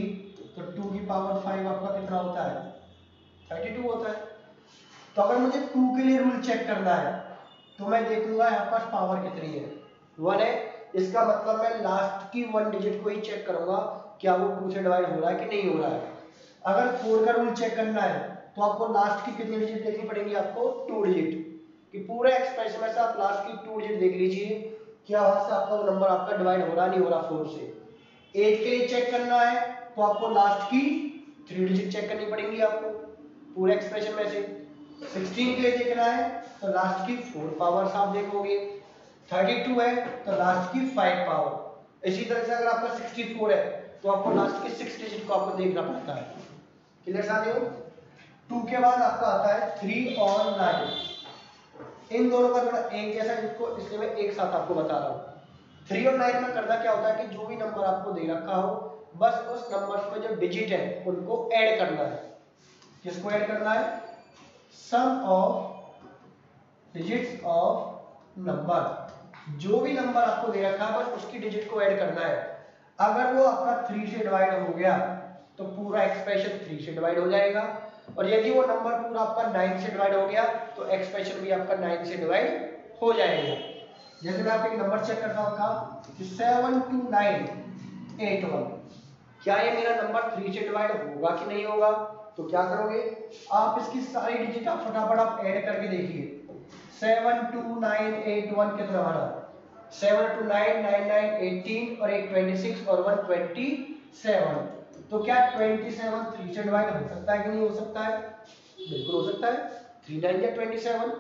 तो 2 की पावर 5 आपका कितना होता है 32 होता है। तो अगर मुझे 2 के लिए रूल चेक करना है तो मैं देखूंगा यहाँ पास पावर कितनी है, 1 है, इसका मतलब मैं लास्ट की 1 डिजिट को ही चेक करूंगा क्या वो 2 से डिवाइड हो रहा है कि नहीं हो रहा है। अगर 4 का रूल चेक करना है तो आपको लास्ट की कितनी डिजिट देखनी पड़ेगी, आपको 2 डिजिट कि पूरे एक्सप्रेशन में से आप लास्ट की 2 डिजिट देख लीजिए क्या वहां से आपका वो नंबर आपका डिवाइड हो रहा नहीं हो रहा 4 से। 8 के लिए चेक करना है तो आपको लास्ट की 3 डिजिट चेक करनी पड़ेंगी आपको पूरे एक्सप्रेशन में से। 16 के लिए देखना है तो लास्ट की 4 पावर्स आप देखोगे, 32 है तो लास्ट की 5 पावर। इसी तरह से अगर आपका 64 है तो आपको लास्ट की 6 डिजिट को आपको देखना पड़ता है। क्लियर साथियों। 2 के बाद आपका आता है 3 और 9, इन दोनों का थोड़ा एक जैसा इसको इसलिए मैं एक साथ आपको बता रहा हूँ। 3 और 9 में करना क्या होता है कि जो भी नंबर आपको दे रखा हो बस उस नंबर पे जो डिजिट है उनको ऐड करना है। किसको ऐड करना है, सम ऑफ डिजिट्स ऑफ नंबर, जो भी नंबर आपको दे रखा है बस उसकी डिजिट को ऐड करना है। अगर वो आपका 3 से डिवाइड हो गया तो पूरा एक्सप्रेशन 3 से डिवाइड हो जाएगा, और यदि वो नंबर पूरा आपका 9 से डिवाइड हो गया तो एक्सप्रेशन भी आपका 9 से डिवाइड हो जाएगा। जैसे मैं आपको एक नंबर चेक करता हूँ कि 72981, क्या ये मेरा नंबर 3 से डिवाइड होगा कि नहीं होगा। तो क्या करोगे आप इसकी सारी डिजिट आप फटाफट आप ऐड करके देखिए 72981 कितना बना, 7299918 और एक 26 और 127। तो क्या 27 3 से डिवाइड हो सकता है कि नहीं हो सकता है? बिल्कुल हो सकता है, 3 9 या 27।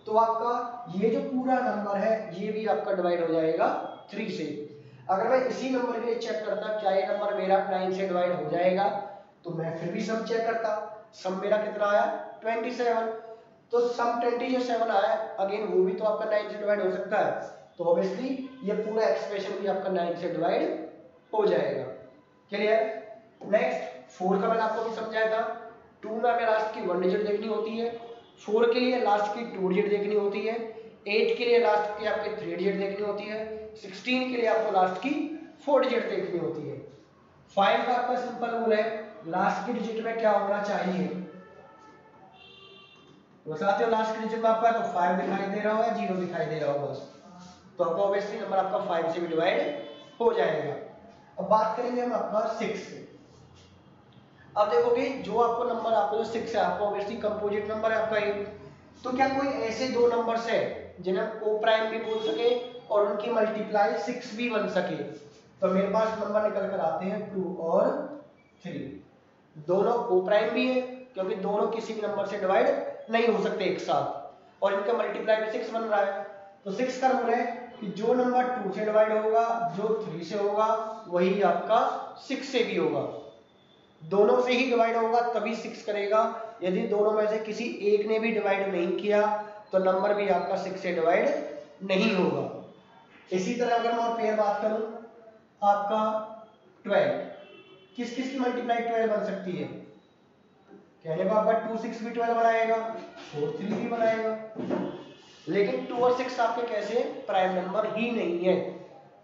तो आपका ये जो पूरा नंबर है ये भी आपका डिवाइड हो जाएगा 3 से। अगर मैं इसी नंबर के लिए चेक करता क्या ये नंबर मेरा 9 से डिवाइड हो जाएगा, तो मैं फिर भी सम चेक करता, सम मेरा कितना आया 27। तो सम 27 आया, अगेन वो भी तो आपका 9 से डिवाइड हो सकता है, तो ऑब्वियसली ये पूरा एक्सप्रेशन भी आपका 9 से डिवाइड हो जाएगा। क्लियर? नेक्स्ट 4 का मैंने आपको भी समझाया था, 2 में हमें लास्ट की 1 डिजिट देखनी होती है, 4 के लिए लास्ट की 2 डिजिट देखनी होती है, 8 के लिए लास्ट की आपके 3 डिजिट देखनी होती है, 16 के लिए आपको लास्ट की 4 डिजिट देखनी होती है। 5 का आपका सिंपल रूल है, लास्ट की डिजिट में क्या होना चाहिए, तो साथियों लास्ट की डिजिट में आपका तो 5 दिखाई दे रहा होगा, 0 दिखाई दे रहा होगा बस, तो आपको ऑब्वियसली नंबर आपका 5 से भी डिवाइड हो जाएगा। अब बात करेंगे हम आपका 6 से। अब देखोगे जो आपको नंबर आपको जो 6 है आपको ऑब्वियसली कंपोजिट नंबर है आपका ये, तो क्या कोई ऐसे दो नंबर्स है जिन्हें हम को प्राइम भी बोल सके और उनकी मल्टीप्लाई 6 भी बन सके? तो मेरे पास नंबर निकल कर आते हैं 2 और 3, दोनों को प्राइम भी है क्योंकि दोनों किसी भी नंबर से डिवाइड नहीं हो सकते एक साथ, और इनका मल्टीप्लाई भी 6 बन रहा है। तो 6 का रूल है कि जो नंबर 2 से डिवाइड होगा, जो 3 से होगा, वही आपका 6 से भी होगा। दोनों से ही डिवाइड होगा तभी 6 करेगा, यदि दोनों में से किसी एक ने भी डिवाइड नहीं किया तो नंबर भी आपका 6 से डिवाइड नहीं होगा। इसी तरह अगर मैं और पेयर बात करूं, आपका 12, किस किस की मल्टीप्लाई 12 बन सकती है? कहने को आपका 2 6 भी 12 बनाएगा, 4 3 भी बनाएगा, लेकिन 2 और 6 आपके कैसे प्राइम नंबर ही नहीं है,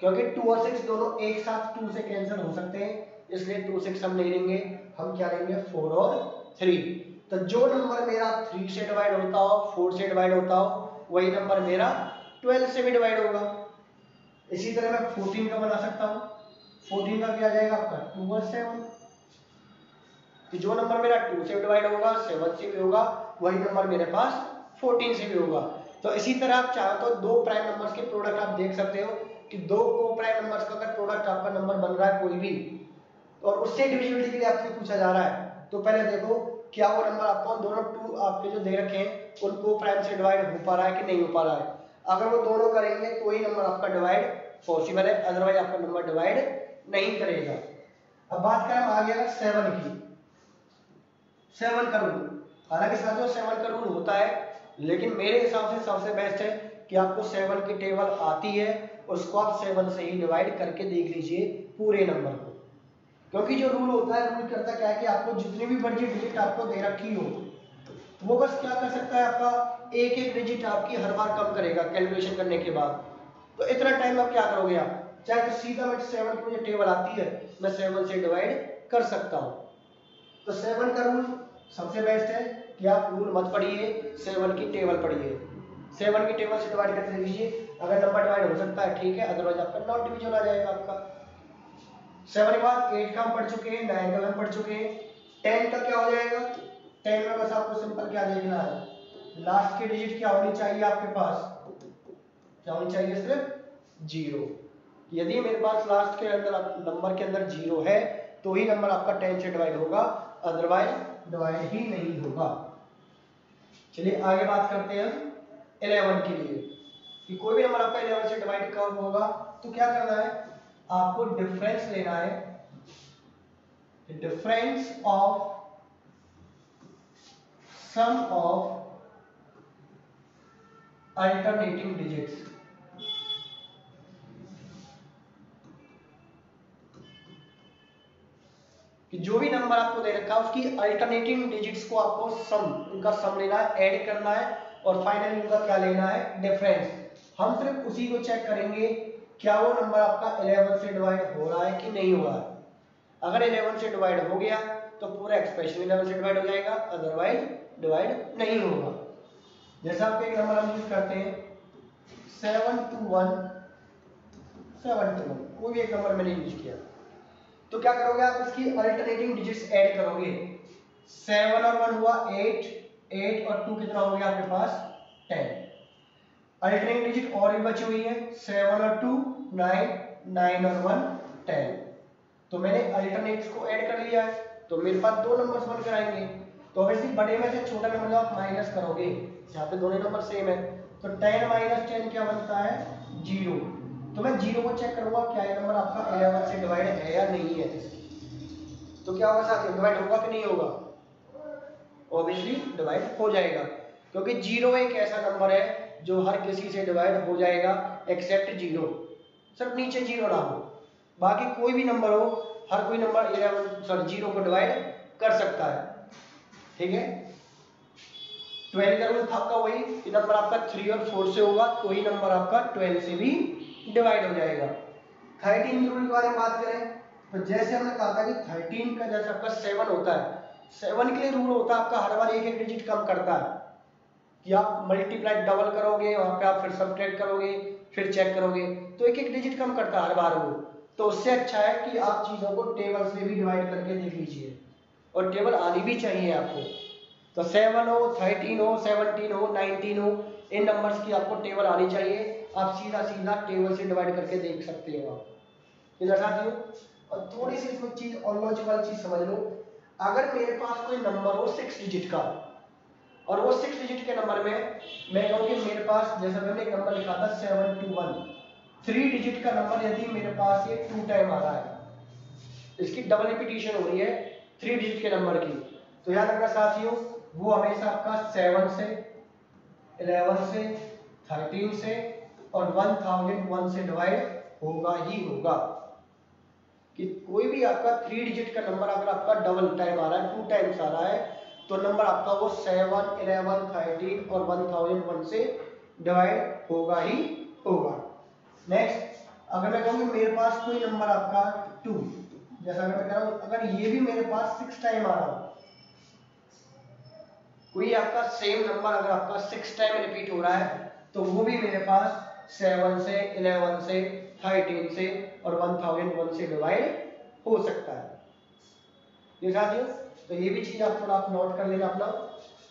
क्योंकि 2 और 6 दोनों एक साथ 2 से कैंसिल हो सकते हैं, इसलिए 2 6 हम नहीं लेंगे, हम क्या लेंगे 4 और 3। तो जो नंबर मेरा 3 से डिवाइड होता हो, 4 से डिवाइड होता हो, वही नंबर मेरा 12 से भी डिवाइड होगा। इसी तरह मैं 14 का बना सकता हूं, 14 का क्या आ जाएगा आपका 2 और 7, कि जो नंबर मेरा 2 से डिवाइड होगा, 7 से भी होगा, वही नंबर मेरे पास 14 से भी होगा। तो इसी तरह आप चाहो तो दो प्राइम नंबर्स के प्रोडक्ट आप देख सकते हो कि दो को प्राइम नंबर्स का अगर प्रोडक्ट आपका नंबर बन रहा है कोई भी, और उससे डिविजिबिलिटी के लिए आपसे पूछा जा रहा है, तो पहले देखो क्या वो नंबर आपको दोनों 2 आपके जो दे रखे हैं उनको प्राइम से डिवाइड हो पा रहा है कि नहीं हो पा रहा है। अगर वो दोनों करेंगे तो ही नंबर आपका डिवाइड पॉसिबल है, अदरवाइज आपका नंबर डिवाइड नहीं करेगा। अब बात करें आगे 7 की, 7 का रूल, हालांकि साथियों 7 का रूल होता है, लेकिन मेरे हिसाब से सबसे बेस्ट है कि आपको 7 की टेबल आती है, उसको आप 7 से ही डिवाइड करके देख लीजिए पूरे नंबर को, क्योंकि जो रूल होता है, रूल करता क्या है कि आपको जितनी भी बड़ी डिजिट आपको दे रखी हो, वो बस क्या कर सकता है आपका एक एक डिजिट आपकी हर बार कम करेगा कैलकुलेशन करने के बाद। तो इतना टाइम आप क्या करोगे, आप चाहे तो सीधा मैं 7 की मुझे टेबल आती है, मैं 7 से डिवाइड कर सकता हूं। तो 7 का रूल सबसे बेस्ट है कि आप रूल मत पढ़िए, 7 की टेबल पढ़िए, 7 की टेबल से डिवाइड करके दीजिए, अगर नंबर डिवाइड हो सकता है ठीक है, अदरवाइज आपका नॉट डिवीजन आ जाएगा आपका। 7 के बाद 8 का हम पढ़ चुके हैं, 9 का हम पढ़ चुके हैं, 10 का क्या हो जाएगा? 10 में बस आपको सिंपल क्या देखना है, लास्ट की डिजिट क्या होनी चाहिए आपके पास, क्या होनी चाहिए सिर्फ 0। यदि मेरे पास लास्ट के अंदर नंबर के अंदर 0 है तो ही नंबर आपका 10 से डिवाइड होगा, अदरवाइज डिवाइड ही नहीं होगा। चलिए आगे बात करते हैं 11 के लिए, कि कोई भी नंबर आपका 11 से डिवाइड कब होगा, तो क्या करना है, आपको डिफरेंस लेना है, difference of sum of alternating digits. कि जो भी नंबर आपको दे रखा है उसकी अल्टरनेटिंग डिजिट्स को आपको सम, उनका सम लेना है, ऐड करना है, और फाइनली उनका क्या लेना है, डिफरेंस। हम सिर्फ उसी को चेक करेंगे क्या वो नंबर आपका 11 से डिवाइड हो रहा है कि नहीं हो रहा है। अगर 11 से डिवाइड हो गया तो पूरा एक्सप्रेशन 11 से डिवाइड हो जाएगा, अदरवाइज डिवाइड नहीं होगा। जैसा आप एक नंबर हम यूज करते हैं 721 721, कोई भी एक नंबर मैंने यूज किया, तो क्या करोगे आप इसकी अल्टरनेटिंग डिजिट्स ऐड करोगे, 7 और 1 हुआ 8, 8 और 2 कितना हो गया आपके पास 10, अल्टरनेट डिजिट और भी बची हुई है, 7 और 2 9, 9 और 1 10। तो मैंने अल्टरनेट्स को ऐड कर लिया है, तो मेरे पास दो नंबर्स बनकर आएंगे। तो ऑब्वियसली बड़े में से छोटा नंबर आप माइनस करोगे, यहाँ पे दोनों नंबर सेम है, तो 10 माइनस 10 क्या बनता है 0। तो मैं 0 को चेक करूंगा क्या ये नंबर आपका 11 से डिवाइड है या नहीं है। तो क्या होगा साथियों, डिवाइड होगा कि नहीं होगा? ऑब्वियसली डिवाइड हो जाएगा, क्योंकि 0 एक ऐसा नंबर है जो हर किसी से डिवाइड हो जाएगा एक्सेप्ट 0। सिर्फ नीचे 0 ना हो, बाकी कोई भी नंबर हो, हर कोई नंबर 0 को डिवाइड कर सकता है। ठीक है, 12 का रूल था आपका वही कि नंबर आपका 3 और 4 से होगा तो ही नंबर आपका 12 से भी डिवाइड हो जाएगा। 13 के रूल के बारे में बात करें तो जैसे हमने कहा था कि 13 का जैसे आपका 7 होता है, 7 के लिए रूल होता है आपका हर बार एक एक डिजिट कम करता है, कि आप मल्टीप्लाई डबल करोगे, वहां पे आप फिर सब्ट्रैक्ट करोगे, फिर चेक करोगे, तो एक एक डिजिट कम करता है हर बार वो। तो उससे अच्छा है कि आप चीजों को टेबल से भी डिवाइड करके देख लीजिए, और टेबल आनी भी चाहिए आपको। तो 7 हो, 13 हो, 17 हो, 19 हो, इन नंबर्स की आपको टेबल आनी चाहिए। आप सीधा सीधा टेबल से डिवाइड करके देख सकते हो आप। साथियों, और थोड़ी सी इसमें चीज और लॉजिकल चीज समझ लो, अगर मेरे पास कोई नंबर हो 6 डिजिट का, और वो 6 डिजिट के नंबर में मैं कहूँ कि मेरे पास, जैसा मैंने एक नंबर लिखा था 721, 3 डिजिट का नंबर यदि मेरे पास ये 2 टाइम आ रहा है, इसकी डबल रिपीटिशन हो रही है 3 डिजिट के नंबर की, तो याद रखना साथियों, वो हमेशा आपका 7 से, 11 से, 13 से और 1001 से डिवाइड होगा ही होगा। कि कोई भी आपका 3 डिजिट का नंबर अगर आपका डबल टाइम आ रहा है, 2 टाइम्स आ रहा है, तो नंबर आपका वो 7, 11, 13 और 1001 से डिवाइड होगा ही होगा। नेक्स्ट, अगर मैं कहूँ मेरे पास कोई नंबर आपका 2, जैसा अगर मैं कह रहा हूँ अगर ये भी मेरे पास 6 टाइम आ रहा हो, कोई आपका सेम नंबर अगर आपका 6 टाइम रिपीट हो रहा है, तो वो भी मेरे पास 7 से, 11 से, 13 से और 1001 से डिवाइड हो सकता है। ये साथियों, तो ये भी चीज आप थोड़ा आप नोट कर लेना अपना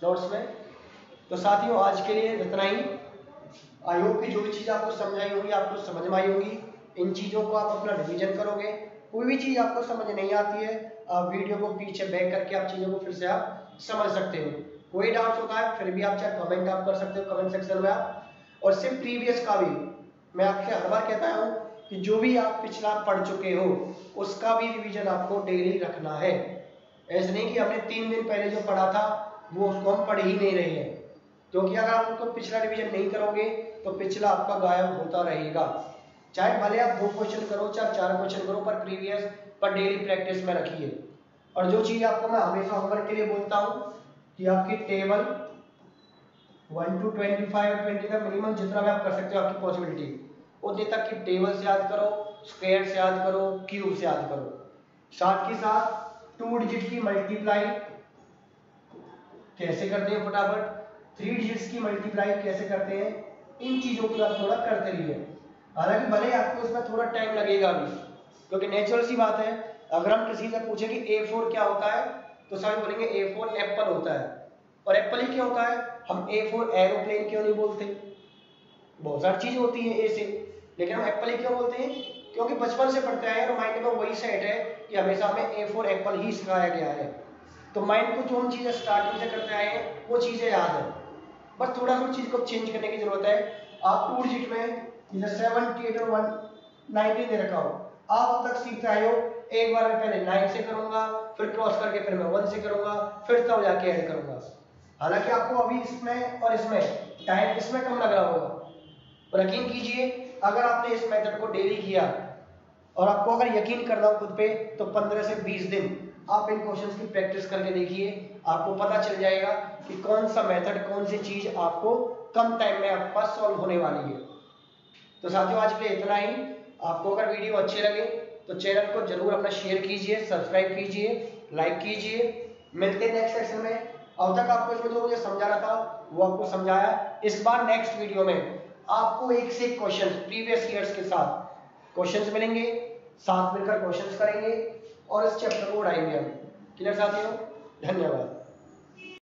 नोट्स में। तो साथियों, आज के लिए इतना ही। आई होप कि जो भी चीज आपको समझाई होगी आपको समझ में आई होगी। इन चीजों को आप अपना रिवीजन करोगे, कोई भी चीज आपको समझ नहीं आती है, आप वीडियो को पीछे बैक करके आप चीजों को फिर से आप समझ सकते हो। कोई डाउट होता है फिर भी आप चाहे कमेंट आप कर सकते हो कमेंट सेक्शन में आप। और सिर्फ प्रीवियस का भी मैं आपसे हर बार कहता हूँ कि जो भी आप पिछला पढ़ चुके हो उसका भी रिवीजन आपको डेली रखना है। ऐसे नहीं कि हमने 3 दिन पहले जो पढ़ा था वो उसको हम पढ़ ही नहीं रहे हैं, क्योंकि अगर आप उसको पिछला रिवीजन नहीं करोगे तो पिछला आपका गायब होता रहेगा। चाहे भले आप 2 क्वेश्चन करो चाहे 4 क्वेश्चन करो, पर प्रीवियस पर डेली प्रैक्टिस में रखिए। और जो चीज आपको मैं हमेशा होमवर्क के लिए बोलता हूँ कि आपकी टेबल 1 to 25 और 20 तक मिनिमम जितना भी आप कर सकते हो आपकी पॉसिबिलिटी, उतने तक की टेबल से याद करो, स्क्वायर से याद करो, क्यूब से याद करो। साथ ही साथ 2 डिजिट की मल्टीप्लाई कैसे करते हैं फटाफट, 3 डिजिट्स की मल्टीप्लाई कैसे करते हैं, इन चीजों को आप थोड़ा करते रहिए। हालांकि भले आपको इसमें थोड़ा टाइम लगेगा भी, क्योंकि नेचुरल सी बात है, अगर हम किसी से पूछें कि A4 क्या होता है तो सभी बोलेंगे A4 एप्पल होता है। और एप्पल ही क्यों होता है, हम A4 एरोप्लेन क्यों नहीं बोलते? बहुत सारी चीज होती है ए से, लेकिन हम एप्पल ही क्यों बोलते हैं? क्योंकि बचपन से पढ़ते आए हैं और माइंड में वही सेट है कि हमेशा हमें A4 एप्पल ही सिखाया गया है। तो माइंड को जो हम चीजें स्टार्टिंग से करते आए हैं वो चीजें याद है, बस थोड़ा सा चीज को चेंज करने की जरूरत है। आप 2 डिजिट में 78 और 190 दे रखा हो, आप अब तक सीखते आए हो, एक बार मैं पहले 9 से करूंगा, फिर क्रॉस करके फिर मैं 1 से करूंगा, फिर तब जाके ऐड करूंगा। हालांकि आपको अभी इसमें और इसमें टाइम इसमें कम लग रहा होगा, और यकीन कीजिए अगर आपने इस मेथड को डेली किया और आपको अगर यकीन करना हो खुद पे, तो 15 से 20 दिन आप इन क्वेश्चंस की प्रैक्टिस करके देखिए, आपको पता चल जाएगा कि कौन सा मेथड, कौन सी चीज आपको कम टाइम में आपके पास सॉल्व होने वाली है। तो साथियों, आज के लिए इतना ही। आपको अगर वीडियो अच्छे लगे तो चैनल को जरूर अपना शेयर कीजिए, सब्सक्राइब कीजिए, लाइक कीजिए। मिलते हैं नेक्स्ट सेक्शन में। अब तक आपको इसमें जो मुझे समझाना था वो आपको समझाया। इस बार नेक्स्ट वीडियो में आपको एक से एक क्वेश्चन प्रीवियस ईयर्स के साथ क्वेश्चंस मिलेंगे, साथ मिलकर क्वेश्चंस करेंगे और इस चैप्टर को उड़ाएंगे हम। क्लियर साथियों, धन्यवाद।